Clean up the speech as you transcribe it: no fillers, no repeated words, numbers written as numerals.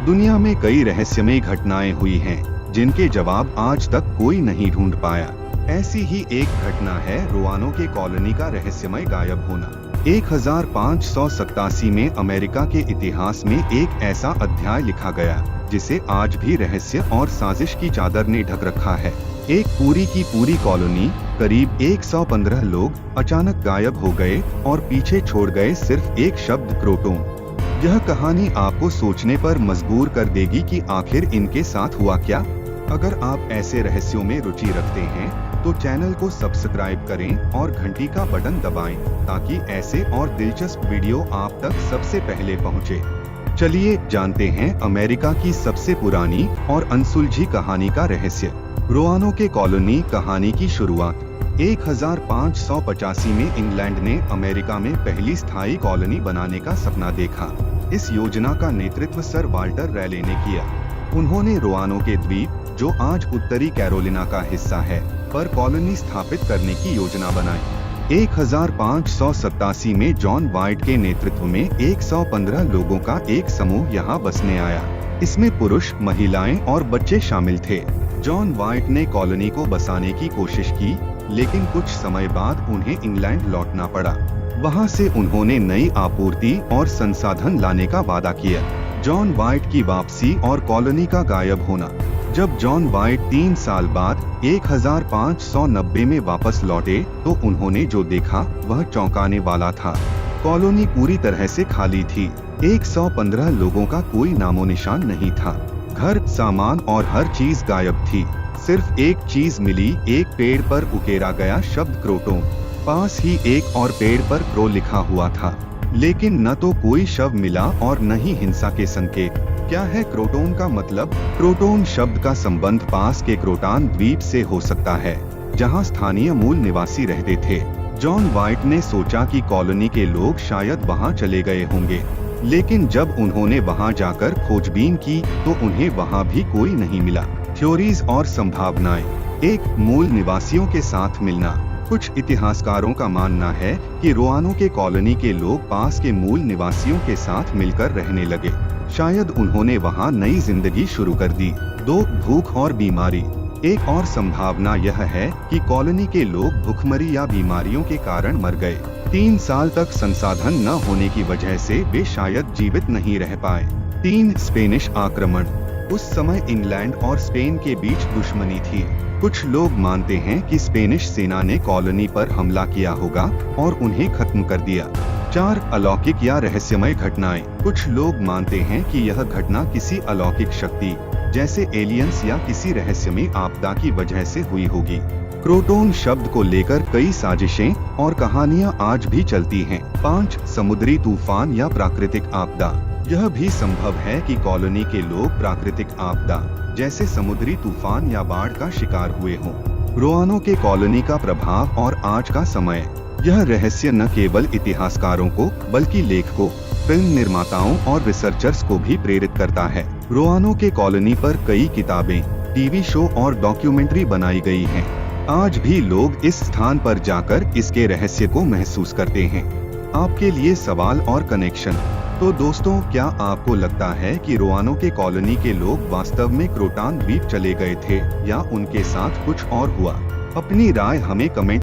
दुनिया में कई रहस्यमय घटनाएं हुई हैं, जिनके जवाब आज तक कोई नहीं ढूंढ पाया। ऐसी ही एक घटना है रोआनो के कॉलोनी का रहस्यमय गायब होना। 1587 में अमेरिका के इतिहास में एक ऐसा अध्याय लिखा गया जिसे आज भी रहस्य और साजिश की चादर ने ढक रखा है। एक पूरी की पूरी कॉलोनी, करीब 115 लोग अचानक गायब हो गए और पीछे छोड़ गए सिर्फ एक शब्द, क्रोटोन। यह कहानी आपको सोचने पर मजबूर कर देगी कि आखिर इनके साथ हुआ क्या। अगर आप ऐसे रहस्यों में रुचि रखते हैं तो चैनल को सब्सक्राइब करें और घंटी का बटन दबाएं ताकि ऐसे और दिलचस्प वीडियो आप तक सबसे पहले पहुंचे। चलिए जानते हैं अमेरिका की सबसे पुरानी और अनसुलझी कहानी का रहस्य। रोआनो के कॉलोनी कहानी की शुरुआत 1585 में इंग्लैंड ने अमेरिका में पहली स्थायी कॉलोनी बनाने का सपना देखा। इस योजना का नेतृत्व सर वाल्टर रैले ने किया। उन्होंने रोआनो के द्वीप, जो आज उत्तरी कैरोलिना का हिस्सा है, पर कॉलोनी स्थापित करने की योजना बनाई। 1587 में जॉन वाइट के नेतृत्व में 115 लोगों का एक समूह यहाँ बसने आया। इसमें पुरुष, महिलाएं और बच्चे शामिल थे। जॉन वाइट ने कॉलोनी को बसाने की कोशिश की, लेकिन कुछ समय बाद उन्हें इंग्लैंड लौटना पड़ा। वहाँ से उन्होंने नई आपूर्ति और संसाधन लाने का वादा किया। जॉन वाइट की वापसी और कॉलोनी का गायब होना। जब जॉन वाइट 3 साल बाद 1590 में वापस लौटे तो उन्होंने जो देखा वह चौंकाने वाला था। कॉलोनी पूरी तरह से खाली थी। 115 लोगों का कोई नामो निशान नहीं था। घर, सामान और हर चीज गायब थी। सिर्फ एक चीज मिली, एक पेड़ पर उकेरा गया शब्द, क्रोटोन। पास ही एक और पेड़ पर क्रो लिखा हुआ था, लेकिन न तो कोई शव मिला और न ही हिंसा के संकेत। क्या है क्रोटोन का मतलब? क्रोटोन शब्द का संबंध पास के क्रोटान द्वीप से हो सकता है, जहां स्थानीय मूल निवासी रहते थे। जॉन वाइट ने सोचा कि कॉलोनी के लोग शायद वहां चले गए होंगे, लेकिन जब उन्होंने वहां जाकर खोजबीन की तो उन्हें वहां भी कोई नहीं मिला। थ्योरीज और संभावनाएं। एक, मूल निवासियों के साथ मिलना। कुछ इतिहासकारों का मानना है कि रोआनो के कॉलोनी के लोग पास के मूल निवासियों के साथ मिलकर रहने लगे। शायद उन्होंने वहां नई जिंदगी शुरू कर दी। 2, भूख और बीमारी। एक और संभावना यह है कि कॉलोनी के लोग भूखमरी या बीमारियों के कारण मर गए। 3 साल तक संसाधन न होने की वजह से वे शायद जीवित नहीं रह पाए। 3, स्पेनिश आक्रमण। उस समय इंग्लैंड और स्पेन के बीच दुश्मनी थी। कुछ लोग मानते हैं कि स्पेनिश सेना ने कॉलोनी पर हमला किया होगा और उन्हें खत्म कर दिया। 4, अलौकिक या रहस्यमय घटनाएं। कुछ लोग मानते हैं कि यह घटना किसी अलौकिक शक्ति, जैसे एलियंस या किसी रहस्यमय आपदा की वजह से हुई होगी। क्रोटोन शब्द को लेकर कई साजिशें और कहानियां आज भी चलती हैं। 5, समुद्री तूफान या प्राकृतिक आपदा। यह भी संभव है कि कॉलोनी के लोग प्राकृतिक आपदा, जैसे समुद्री तूफान या बाढ़ का शिकार हुए हों। रोआनो के कॉलोनी का प्रभाव और आज का समय। यह रहस्य न केवल इतिहासकारों को बल्कि लेखकों, फिल्म निर्माताओं और रिसर्चर्स को भी प्रेरित करता है। रोआनो के कॉलोनी पर कई किताबें, टीवी शो और डॉक्यूमेंट्री बनाई गई हैं। आज भी लोग इस स्थान पर जाकर इसके रहस्य को महसूस करते हैं। आपके लिए सवाल और कनेक्शन। तो दोस्तों, क्या आपको लगता है कि रोआनो के कॉलोनी के लोग वास्तव में क्रोटान द्वीप चले गए थे या उनके साथ कुछ और हुआ? अपनी राय हमें कमेंट